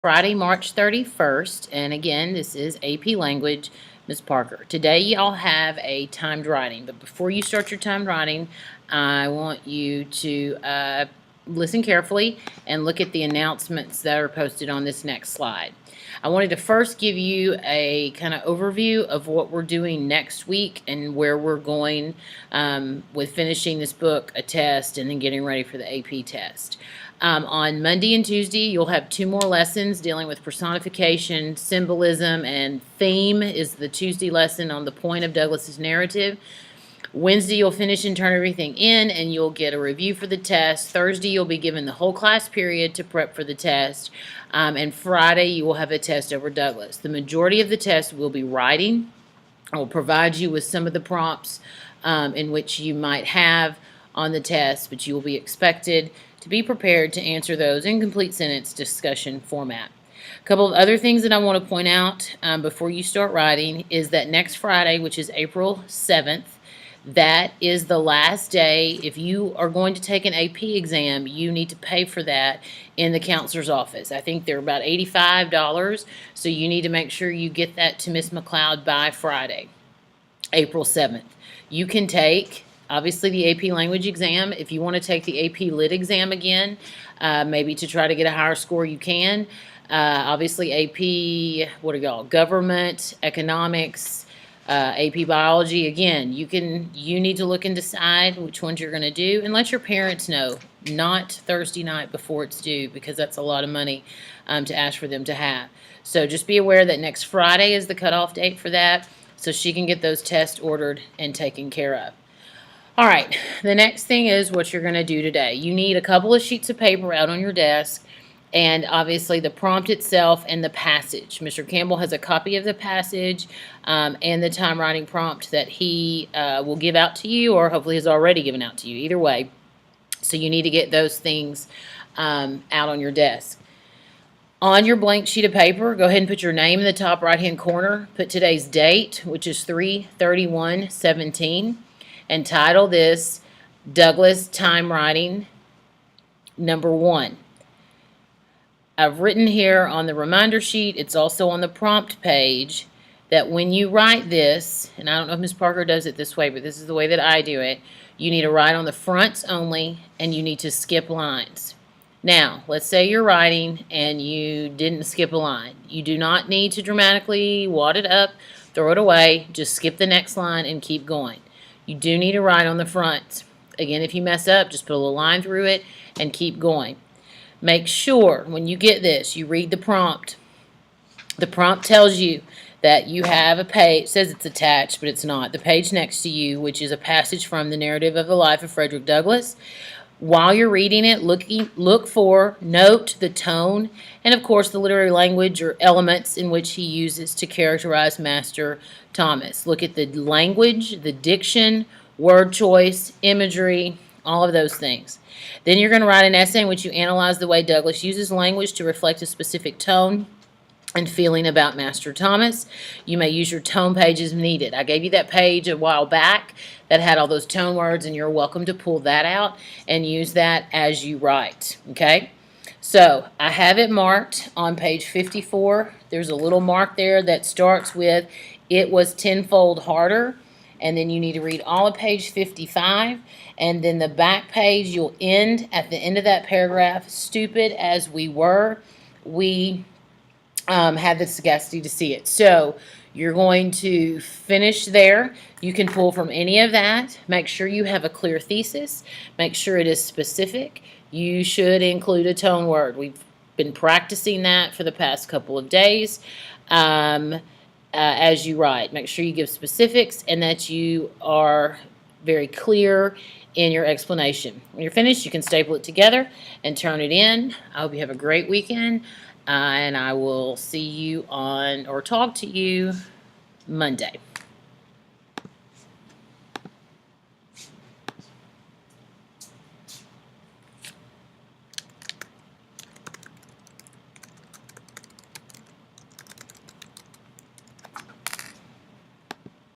Friday, March 31st, and again, this is AP Language, Ms. Parker. Today, y'all have a timed writing, but before you start your timed writing, I want you to listen carefully and look at the announcements that are posted on this next slide. I wanted to first give you a kind of overview of what we're doing next week and where we're going with finishing this book, a test, and then getting ready for the AP test. On Monday and Tuesday, you'll have 2 more lessons dealing with personification, symbolism, and theme is the Tuesday lesson on the point of Douglas's narrative. Wednesday, you'll finish and turn everything in, and you'll get a review for the test. Thursday, you'll be given the whole class period to prep for the test. And Friday, you will have a test over Douglas. The majority of the test will be writing. I will provide you with some of the prompts in which you might have on the test, but you will be expected to be prepared to answer those in complete sentence discussion format. A couple of other things that I want to point out before you start writing is that next Friday, which is April 7th, that is the last day. If you are going to take an AP exam, you need to pay for that in the counselor's office. I think they're about $85, so you need to make sure you get that to Miss McLeod by Friday, April 7th. You can take obviously the AP language exam. If you want to take the AP lit exam again, maybe to try to get a higher score, you can. Obviously AP, what are y'all? Government, economics, AP biology. Again, you need to look and decide which ones you're going to do, and let your parents know, not Thursday night before it's due, because that's a lot of money to ask for them to have. So just be aware that next Friday is the cutoff date for that, so she can get those tests ordered and taken care of. All right, the next thing is what you're going to do today. You need a couple of sheets of paper out on your desk, and obviously the prompt itself and the passage. Mr. Campbell has a copy of the passage and the time writing prompt that he will give out to you, or hopefully has already given out to you, either way. So you need to get those things out on your desk. On your blank sheet of paper, go ahead and put your name in the top right-hand corner. Put today's date, which is 3/31/17. And title this Douglas Time Writing number 1. I've written here on the reminder sheet, it's also on the prompt page, that when you write this, and I don't know if Ms. Parker does it this way, but this is the way that I do it, you need to write on the fronts only, and you need to skip lines. Now, let's say you're writing and you didn't skip a line. You do not need to dramatically wad it up, throw it away, just skip the next line and keep going. You do need to write on the front. Again, if you mess up, just put a little line through it and keep going. Make sure when you get this, you read the prompt. The prompt tells you that you have a page. It says it's attached, but it's not. The page next to you, which is a passage from the narrative of the life of Frederick Douglass. While you're reading it, look for, note the tone, and of course the literary language or elements in which he uses to characterize Master Thomas. Look at the language, the diction, word choice, imagery, all of those things. Then you're going to write an essay in which you analyze the way Douglas uses language to reflect a specific tone and feeling about Master Thomas. You may use your tone page as needed. I gave you that page a while back that had all those tone words, and you're welcome to pull that out and use that as you write, okay? So I have it marked on page 54. There's a little mark there that starts with, it was tenfold harder, and then you need to read all of page 55, and then the back page, you'll end at the end of that paragraph, stupid as we were, we had the sagacity to see it. So you're going to finish there. You can pull from any of that. Make sure you have a clear thesis. Make sure it is specific. You should include a tone word. We've been practicing that for the past couple of days as you write. Make sure you give specifics and that you are very clear in your explanation. When you're finished, you can staple it together and turn it in. I hope you have a great weekend. And I will see you on, or talk to you Monday.